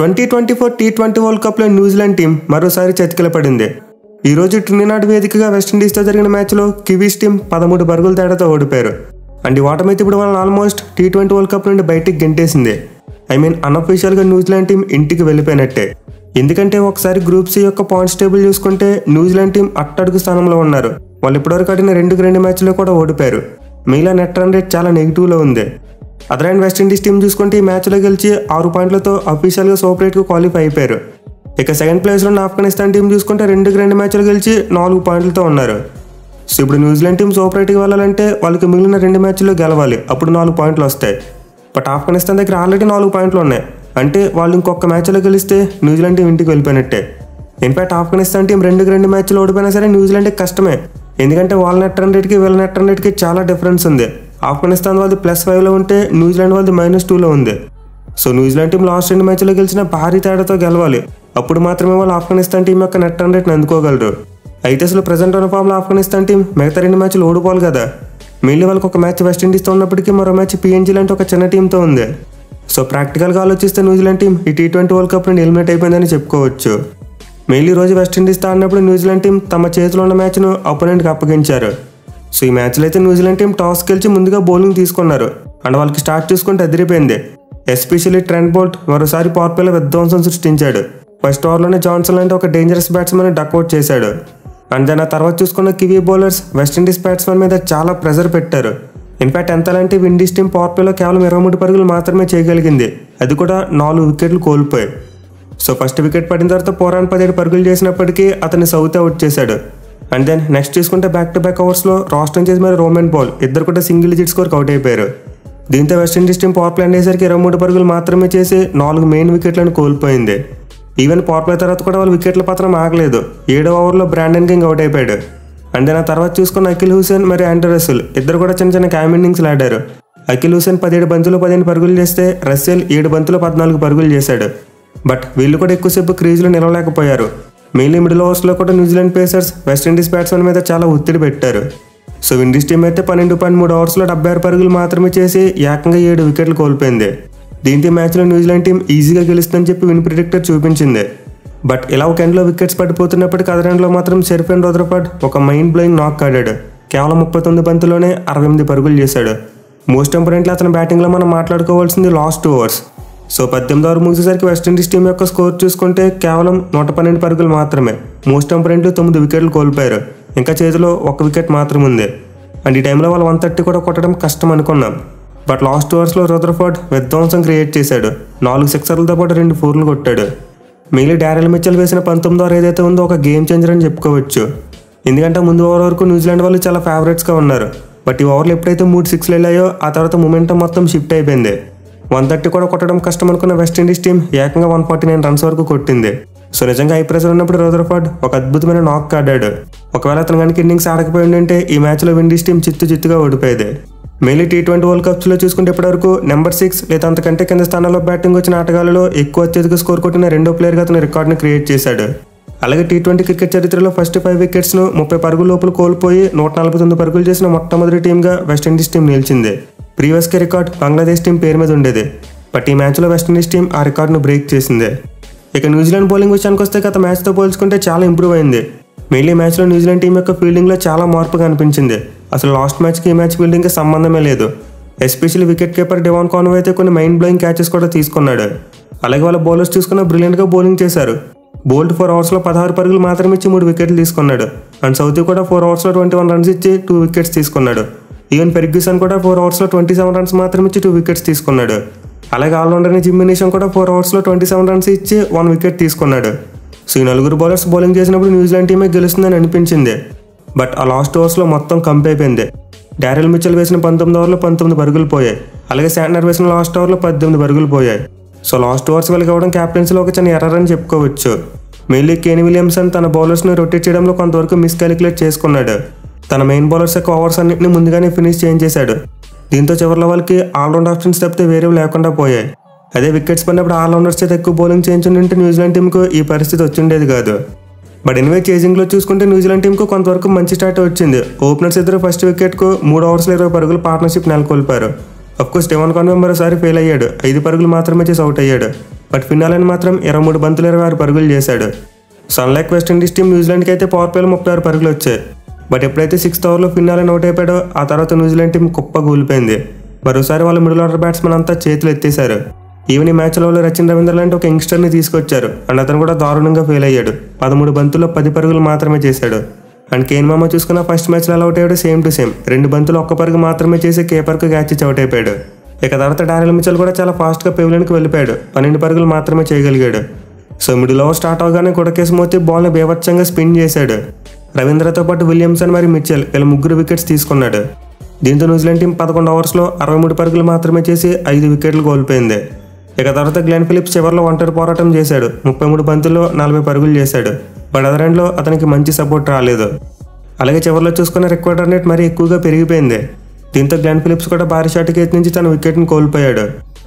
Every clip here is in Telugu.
2024 T20 వరల్డ్ కప్లో న్యూజిలాండ్ టీం మరోసారి చతికిల పడింది. ఈరోజు ట్రినిడాడ్ వేదికగా వెస్టిండీస్తో జరిగిన మ్యాచ్లో కివీస్ టీం 13 పరుగుల తేడాతో ఓడిపోయారు. అండ్ ఈ ఓటమైతే ఇప్పుడు వాళ్ళని ఆల్మోస్ట్ T20 వరల్డ్ కప్ నుండి బయటికి గెంటేసింది. అన్అఫీషియల్గా న్యూజిలాండ్ టీం ఇంటికి వెళ్ళిపోయినట్టే. ఎందుకంటే ఒకసారి గ్రూప్ సి యొక్క పాయింట్స్ టేబుల్ చూసుకుంటే న్యూజిలాండ్ టీం అట్టడుగు స్థానంలో ఉన్నారు. వాళ్ళు ఇప్పటివరకు ఆడిన 2 మ్యాచ్లో కూడా ఓడిపోయారు. మిగిలిన నెట్ రన్ రేట్ చాలా నెగిటివ్లో ఉంది. అదర్ అండ్ వెస్టిండీస్ టీం చూసుకుంటే ఈ మ్యాచ్లో గెలిచి 6 పాయింట్లతో అఫీషియల్గా సూపర్ 8కు క్వాలిఫై అయిపోయారు. ఇక సెకండ్ ప్లేస్లో ఉన్న ఆఫ్ఘనిస్తాన్ టీం చూసుకుంటే 2 మ్యాచ్లు గెలిచి 4 పాయింట్లతో ఉన్నారు. సో ఇప్పుడు న్యూజిలాండ్ టీం సూపర్ 8కి వెళ్ళాలంటే వాళ్ళకి మిగిలిన 2 మ్యాచ్ల్లో గెలవాలి, అప్పుడు 4 పాయింట్లు వస్తాయి. బట్ ఆఫ్ఘనిస్తాన్ దగ్గర ఆల్రెడీ 4 పాయింట్లు ఉన్నాయి. అంటే వాళ్ళు ఇంకొక మ్యాచ్లో గెలిస్తే న్యూజిలాండ్ టీం ఇంటికి వెళ్ళిపోయినట్టే. ఇన్ఫాక్ట్ ఆఫ్ఘనిస్తాన్ టీం 2 మ్యాచ్లు ఓడిపోయినా సరే న్యూజిలాండ్కి కష్టమే. ఎందుకంటే వాళ్ళ నెట్ రన్ రేట్కి వీళ్ళ నెట్ రన్ రేట్కి చాలా డిఫరెన్స్ ఉంది. ఆఫ్ఘనిస్తాన్ వాళ్ళది +5లో ఉంటే న్యూజిలాండ్ వాళ్ళది -2లో ఉంది. సో న్యూజిలాండ్ టీం లాస్ట్ 2 మ్యాచ్లో గెలిచిన భారీ తేడాతో గెలవాలి, అప్పుడు మాత్రమే వాళ్ళు ఆఫ్ఘనిస్తాన్ టీం యొక్క నెట్ రన్ రేట్ని అందుకోగలరు. అయితే అసలు ప్రజెంట్ ఉన్న ఫామ్లో ఆఫ్ఘనిస్తాన్ టీం మిగతా 2 మ్యాచ్లు ఓడిపోవాలి కదా. మెయిన్లీ వాళ్ళకి ఒక మ్యాచ్ వెస్టిండీస్తో ఉన్నప్పటికీ మరో మ్యాచ్ PNG లాంటి ఒక చిన్న టీంతో ఉంది. సో ప్రాక్టికల్గా ఆలోచిస్తే న్యూజిలాండ్ టీం ఈ T20 వరల్డ్ కప్ నుండి ఎలిమినేట్ అయిపోయిందని చెప్పుకోవచ్చు. మెయిన్లీ రోజు వెస్టిండీస్తో ఆడినప్పుడు న్యూజిలాండ్ టీం తమ చేతిలో ఉన్న మ్యాచ్ను అపోనెంట్కి అప్పగించారు. సో ఈ మ్యాచ్లో అయితే న్యూజిలాండ్ టీం టాస్ గెలిచి ముందుగా బౌలింగ్ తీసుకున్నారు. అండ్ వాళ్ళకి స్టార్ట్ చూసుకుంటే అదిరిపోయింది. ఎస్పెషల్లీ ట్రెంట్ బోల్ట్ మరోసారి పవర్ ప్లేలో విధ్వంసం సృష్టించాడు. ఫస్ట్ ఓవర్లోనే జాన్సన్ లాంటి ఒక డేంజరస్ బ్యాట్స్మెన్ డక్అవుట్ చేశాడు. అండ్ దాని తర్వాత చూసుకున్న కివీ బౌలర్స్ వెస్టిండీస్ బ్యాట్స్మెన్ మీద చాలా ప్రెజర్ పెట్టారు. ఇన్ఫాక్ట్ ఎంతలాంటి విండీస్ టీం పవర్ ప్లేలో కేవలం 23 పరుగులు మాత్రమే చేయగలిగింది, అది కూడా 4 వికెట్లు కోల్పోయాయి. సో ఫస్ట్ వికెట్ పడిన తర్వాత పోరాన్ 17 పరుగులు చేసినప్పటికీ అతన్ని సౌత్ అవుట్ చేశాడు. అండ్ దెన్ నెక్స్ట్ చూసుకుంటే బ్యాక్ టు బ్యాక్ ఓవర్స్లో రాస్టన్ చేసి మరి రోమన్ పాల్ ఇద్దరు కూడా సింగిల్ డిజిట్ స్కోర్కి అవుట్ అయిపోయారు. దీంతో వెస్టిండీస్ టీం పవర్ ప్లే అనేసరికి 23 పరుగులు మాత్రమే చేసి 4 మెయిన్ వికెట్లను కోల్పోయింది. ఈవెన్ పవర్ ప్లే తర్వాత కూడా వాళ్ళు వికెట్ల పత్రం ఆగలేదు. 7వ ఓవర్లో బ్రాండన్ కింగ్ అవుట్ అయిపోయాడు. అండ్ దెన్ ఆ తర్వాత చూసుకున్న అఖిల్ హుసేన్ మరి ఆండ్రే రసెల్ ఇద్దరు కూడా చిన్న చిన్న క్యామ్ ఇన్నింగ్స్లు ఆడారు. అఖిల్ హుసేన్ 17 బంతులు 15 పరుగులు చేస్తే రసెల్ 7 బంతులు 14 పరుగులు చేశాడు. బట్ వీళ్ళు కూడా ఎక్కువసేపు క్రీజ్లో నిలవలేకపోయారు. మెయిన్లీ మిడిల్ ఓవర్స్లో కూడా న్యూజిలాండ్ పేసర్స్ వెస్టిండీస్ బ్యాట్స్మెన్ మీద చాలా ఒత్తిడి పెట్టారు. సో విండీస్ టీం అయితే 12.3 ఓవర్స్లో 76 పరుగులు మాత్రమే చేసి ఏకంగా 7 వికెట్లు కోల్పోయింది. దీంతో మ్యాచ్లో న్యూజిలాండ్ టీం ఈజీగా గెలుస్తుందని చెప్పి విన్ ప్రిడిక్టర్ చూపించింది. బట్ ఇలా ఒక ఎండ్లో వికెట్స్ పడిపోతున్నప్పటికీ అదర్ ఎండ్లో మాత్రం షెర్ఫెన్ రదర్ఫర్డ్ ఒక మైండ్ బ్లోయింగ్ నాక్ ఆడాడు. కేవలం 39 బంతుల్లోనే 68 పరుగులు చేశాడు. మోస్ట్ ఇంపార్టెంట్లీ అతని బ్యాటింగ్లో మనం మాట్లాడుకోవాల్సింది లాస్ట్ 2 ఓవర్స్. సో 18వ ఓవర్ ముగిసేసరికి వెస్టిండీస్ టీం యొక్క స్కోర్ చూసుకుంటే కేవలం 112 పరుగులు మాత్రమే. మోస్ట్ ఇంపార్టెంట్లీ 9 వికెట్లు కోల్పోయారు. ఇంకా చేతిలో 1 వికెట్ మాత్రం ఉంది. అండ్ ఈ టైంలో వాళ్ళు 130 కూడా కొట్టడం కష్టం అనుకున్నాం. బట్ లాస్ట్ 2 ఓవర్స్లో రదర్ఫర్డ్ విధ్వంసం క్రియేట్ చేశాడు. 4 సిక్సర్లతో పాటు 2 4లు కొట్టాడు. మిగిలి డారెల్ మిచెల్ వేసిన 19వ ఓవర్ ఏదైతే ఉందో ఒక గేమ్ చేంజర్ అని చెప్పుకోవచ్చు. ఎందుకంటే ముందు ఓవర్ వరకు న్యూజిలాండ్ వాళ్ళు చాలా ఫేవరెట్స్గా ఉన్నారు. బట్ ఈ ఓవర్లో ఎప్పుడైతే 3 6లు వెళ్ళాయో ఆ తర్వాత మొమెంటం మొత్తం షిఫ్ట్ అయిపోయింది. 130 కూడా కొట్టడం కష్టం అనుకున్న వెస్టిండీస్ టీం ఏకంగా 149 రన్స్ వరకు కొట్టింది. సో నిజంగా హై ప్రెషర్ ఉన్నప్పుడు రదర్ఫర్డ్ ఒక అద్భుతమైన నాక్ ఆడాడు. ఒకవేళ అతను కనుక ఇన్నింగ్స్ ఆడకపోయి ఉంటే ఈ మ్యాచ్లో విండీస్ టీం చిత్తుగా ఓడిపోయేది. మెయిన్లీ T20 వరల్డ్ కప్స్లో చూసుకుంటే ఇప్పటివరకు నెంబర్ 6 లేదా అంతకంటే కింద స్థానాల్లో బ్యాటింగ్ వచ్చిన ఆటగాళ్లలో ఎక్కువ అత్యధిక స్కోర్ కొట్టిన 2వ ప్లేయర్గా అతను రికార్డుని క్రియేట్ చేశాడు. అలాగే T20 క్రికెట్ చరిత్రలో ఫస్ట్ 5 వికెట్స్ను 30 పరుగుల లోపల కోల్పోయి 149 పరుగులు చేసిన మొట్టమొదటి టీంగా వెస్టిండీస్ టీం నిలిచింది. ప్రీవియస్గా రికార్డ్ బంగ్లాదేశ్ టీం పేరు మీద ఉండేది. బట్ ఈ మ్యాచ్లో వెస్టిండీస్ టీం ఆ రికార్డును బ్రేక్ చేసింది. ఇక న్యూజిలాండ్ బౌలింగ్ విషయానికి వస్తే గత మ్యాచ్తో పోల్చుకుంటే చాలా ఇంప్రూవ్ అయింది. మెయిన్లీ మ్యాచ్లో న్యూజిలాండ్ టీం యొక్క ఫీల్డింగ్లో చాలా మార్పు కనిపించింది. అసలు లాస్ట్ మ్యాచ్కి ఈ మ్యాచ్ ఫీల్డింగ్కి సంబంధమే లేదు. Especially wicket keeper Devon Conway అయితే కొన్ని మైండ్ బ్లోయింగ్ క్యాచెస్ కూడా తీసుకున్నాడు. అలాగే వాళ్ళ బౌలర్స్ చూసుకున్న బ్రిలియంట్గా బౌలింగ్ చేశారు. బోల్ట్ 4 ఓవర్స్లో 16 పరుగులు మాత్రమే ఇచ్చి 3 వికెట్లు తీసుకున్నాడు. అండ్ సౌతీ కూడా 4 ఓవర్స్లో 21 రన్స్ ఇచ్చి 2 వికెట్స్ తీసుకున్నాడు. ఈవెన్ ఫెర్గ్యూసన్ కూడా 4 ఓవర్స్లో 27 రన్స్ మాత్రం ఇచ్చి 2 వికెట్స్ తీసుకున్నాడు. అలాగే ఆల్రౌండర్ని జిమ్మీ నీషమ్ కూడా 4 ఓవర్స్లో 27 రన్స్ ఇచ్చి 1 వికెట్ తీసుకున్నాడు. సో ఈ 4 బౌలర్స్ బౌలింగ్ చేసినప్పుడు న్యూజిలాండ్ టీమే గెలుస్తుందని అనిపించింది. బట్ ఆ లాస్ట్ ఓవర్స్లో మొత్తం కంప్ అయిపోయింది. డారెల్ మిచెల్ వేసిన 19వ ఓవర్లో 19 పరుగులు పోయాయి. అలాగే శాంట్నర్ వేసిన లాస్ట్ ఓవర్లో 18 పరుగులు పోయాయి. సో లాస్ట్ ఓవర్స్ వెళ్ళి కావడం క్యాప్టెన్సీలో ఒక చిన్న ఎర్రర్ అని చెప్పుకోవచ్చు. మెయిన్లీ కేన్ విలియమ్సన్ తన బౌలర్స్ని రొటేట్ చేయడంలో కొంతవరకు మిస్కాలిక్యులేట్ చేసుకున్నాడు. తన మెయిన్ బౌలర్స్ యొక్క ఓవర్స్ అన్నింటినీ ముందుగానే ఫినిష్ చేయించేశాడు. దీంతో చివరిలో వాళ్ళకి ఆల్రౌండ్ ఆప్షన్స్ తప్పితే వేరేవి లేకుండా పోయాయి. అదే వికెట్స్ పడినప్పుడు ఆల్రౌండర్స్ చేత ఎక్కువ బౌలింగ్ చేయించుంటే న్యూజిలాండ్ టీంకు ఈ పరిస్థితి వచ్చిండేది కాదు. బట్ ఎనివే చేజింగ్లో చూసుకుంటే న్యూజిలాండ్ టీంకు కొంతవరకు మంచి స్టార్ట్ వచ్చింది. ఓపెనర్స్ ఇద్దరు ఫస్ట్ వికెట్కు 3 ఓవర్స్లో 20 పరుగులు పార్ట్నర్షిప్ నెలకొల్పారు. అఫ్కోర్స్ డెవాన్ కాన్వే మరోసారి ఫెయిల్ అయ్యాడు. 5 పరుగులు మాత్రమే చేసి అవుట్ అయ్యాడు. బట్ ఫినాలని మాత్రం 23 బంతులు 26 పరుగులు చేశాడు. సో అన్లైక్ వెస్టిండీస్ టీం న్యూజిలాండ్కి అయితే పవర్ ప్లేలో 36 పరుగులు వచ్చాయి. బట్ ఎప్పుడైతే 6th ఓవర్లో ఫినాలని అవుట్ అయిపోయాడో ఆ తర్వాత న్యూజిలాండ్ టీం కుప్ప కూలిపోయింది. మరోసారి వాళ్ళ మిడిల్ ఆర్డర్ బ్యాట్స్మెన్ అంతా చేతులు ఎత్తేశారు. ఈవెన్ ఈ మ్యాచ్లో రచిన్ రవీంద్ర లాంటి ఒక యంగ్స్టర్ని తీసుకొచ్చారు అండ్ అతను కూడా దారుణంగా ఫెయిల్ అయ్యాడు. 13 బంతుల్లో 10 పరుగులు మాత్రమే చేశాడు. అండ్ కేన్ మామ చూసుకున్న ఫస్ట్ మ్యాచ్లో ఎలా అవుట్ అయ్యాడు సేమ్ టు సేమ్ 2 బంతులు 1 పరుగు మాత్రమే చేసి కీపర్కు క్యాచ్ ఇచ్చి అవుట్ అయిపోయాడు. ఇక తర్వాత డారెల్ మిచెల్ కూడా చాలా ఫాస్ట్గా పెవిలియన్కి వెళ్ళిపోయాడు. 12 పరుగులు మాత్రమే చేయగలిగాడు. సో మిడిల్ ఓవర్ స్టార్ట్ అవగానే కొడకేసి బాల్ని బేవచ్చంగా స్పిన్ చేశాడు. రవీంద్రతో పాటు విలియమ్సన్ మరియు మిచెల్ వీళ్ళ 3 వికెట్స్ తీసుకున్నాడు. దీంతో న్యూజిలాండ్ టీం 11 ఓవర్స్లో 63 పరుగులు మాత్రమే చేసి 5 వికెట్లు కోల్పోయింది. ఇక తర్వాత గ్లెన్ ఫిలిప్స్ చివరిలో ఒంటరి పోరాటం చేశాడు. 33 బంతుల్లో 40 పరుగులు చేశాడు. బట్ అదర్ ఎండ్లో అతనికి మంచి సపోర్ట్ రాలేదు. అలాగే చివరిలో చూసుకున్న రిక్వైర్డ్ రన్ రేట్ మరీ ఎక్కువగా పెరిగిపోయింది. దీంతో గ్లెన్ ఫిలిప్స్ కూడా భారీ షాట్కి ఎత్తించి తన వికెట్ని కోల్పోయాడు.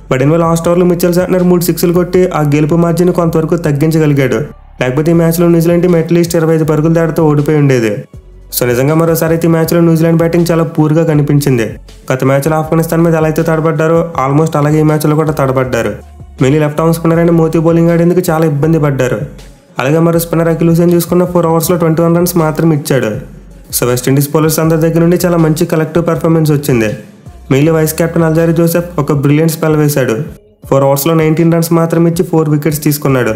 బట్ ఇన్వే లాస్ట్ ఓవర్లో మిచెల్ సాంట్నర్ 3 సిక్స్లు కొట్టి ఆ గెలుపు మార్జిన్ కొంతవరకు తగ్గించగలిగాడు. లేకపోతే ఈ మ్యాచ్లో న్యూజిలాండ్ టీం అట్లీస్ట్ 25 పరుగుల తేడాతో ఓడిపోయి ఉండేది. సో నిజంగా మరోసారి అయితే ఈ మ్యాచ్లో న్యూజిలాండ్ బ్యాటింగ్ చాలా పూర్గా కనిపించింది. గత మ్యాచ్లో ఆఫ్ఘనిస్తాన్ మీద ఎలా అయితే తడబడ్డారో ఆల్మోస్ట్ అలాగే ఈ మ్యాచ్లో కూడా తడబడ్డారు. మెయిన్లీ లెఫ్ట్ ఆర్మ్ స్పిన్నర్ అయిన మోతీ బౌలింగ్ ఆడేందుకు చాలా ఇబ్బంది పడ్డారు. అలాగే మరో స్పిన్నర్ అఖిల్ హుసేన్ చూసుకున్న 4 ఓవర్స్లో 21 రన్స్ మాత్రం ఇచ్చాడు. సో వెస్టిండీస్ బౌలర్స్ అందరి దగ్గర నుండి చాలా మంచి కలెక్టివ్ పెర్ఫార్మెన్స్ వచ్చింది. Mainly vice captain Alzarri Joseph ఒక బ్రిలియంట్ స్పెల్ వేశాడు. 4 ఓవర్స్లో 19 రన్స్ మాత్రం ఇచ్చి 4 వికెట్స్ తీసుకున్నాడు.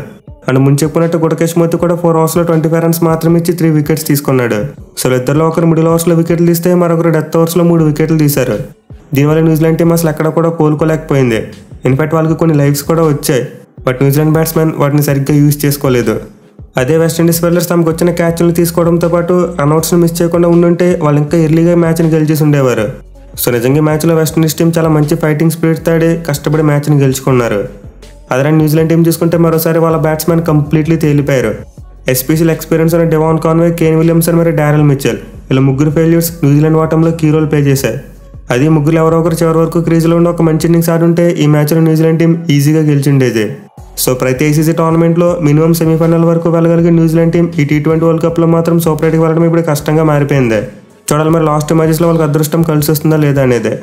అండ్ ముందు చెప్పినట్టు గుడకేష్ మోతి కూడా 4 ఓవర్స్లో 25 రన్స్ మాత్రం ఇచ్చి 3 వికెట్స్ తీసుకున్నాడు. సో ఇద్దరిలో ఒకరు మిడిల్ ఓవర్స్లో వికెట్లు తీస్తే మరొకరు డెత్ ఓవర్స్లో 3 వికెట్లు తీశారు. దీనివల్ల న్యూజిలాండ్ టీం అసలు ఎక్కడ కూడా కోలుకోలేకపోయింది. ఇన్ఫాక్ట్ వాళ్ళకి కొన్ని లైఫ్స్ కూడా వచ్చాయి. బట్ న్యూజిలాండ్ బ్యాట్స్మెన్ వాటిని సరిగ్గా యూజ్ చేసుకోలేదు. అదే వెస్టిండీస్ బౌలర్స్ తమకు వచ్చిన క్యాచ్లను తీసుకోవడంతో పాటు రన్అట్స్ను మిస్ చేయకుండా ఉండుంటే వాళ్ళు ఇంకా ఎర్లీగా మ్యాచ్ని గెలిచేసి ఉండేవారు. సో నిజంగా ఈ మ్యాచ్లో వెస్టిండీస్ టీం చాలా మంచి ఫైటింగ్ స్పిరిట్ ఆడి కష్టపడి మ్యాచ్ని గెలుచుకున్నారు. అదే న్యూజిలాండ్ టీం చూసుకుంటే మరోసారి వాళ్ళ బ్యాట్స్మెన్ కంప్లీట్లీ తేలిపోయారు. ఎస్పీసీలో ఎక్స్పీరియన్స్ అయిన డెవాన్ కాన్వే, కేన్ విలియమ్సన్ మరియు డారెల్ మిచెల్ వీళ్ళ 3 ఫెయిల్యూర్స్ న్యూజిలాండ్ ఓటంలో కీ రోల్ ప్లే చేశాయి. అది 3 ఎవరో ఒకరు చివరి వరకు క్రీజ్లో ఉండి ఒక మంచి ఇన్నింగ్స్ ఆడుంటే ఈ మ్యాచ్లో న్యూజిలాండ్ టీం ఈజీగా గెలిచిండేది. సో ప్రతి ఐసీసీ టోర్నమెంట్లో మినిమం సెమీఫైనల్ వరకు వెళ్ళగలిగే న్యూజిలాండ్ టీం ఈ T20 వరల్డ్ కప్లో మాత్రం సూపర్ 8కి వెళ్ళడం ఇప్పుడు కష్టంగా మారిపోయింది. చూడాలి మరి లాస్ట్ మ్యాచెస్లో వాళ్ళకి అదృష్టం కలిసి వస్తుందా లేదా అనేది.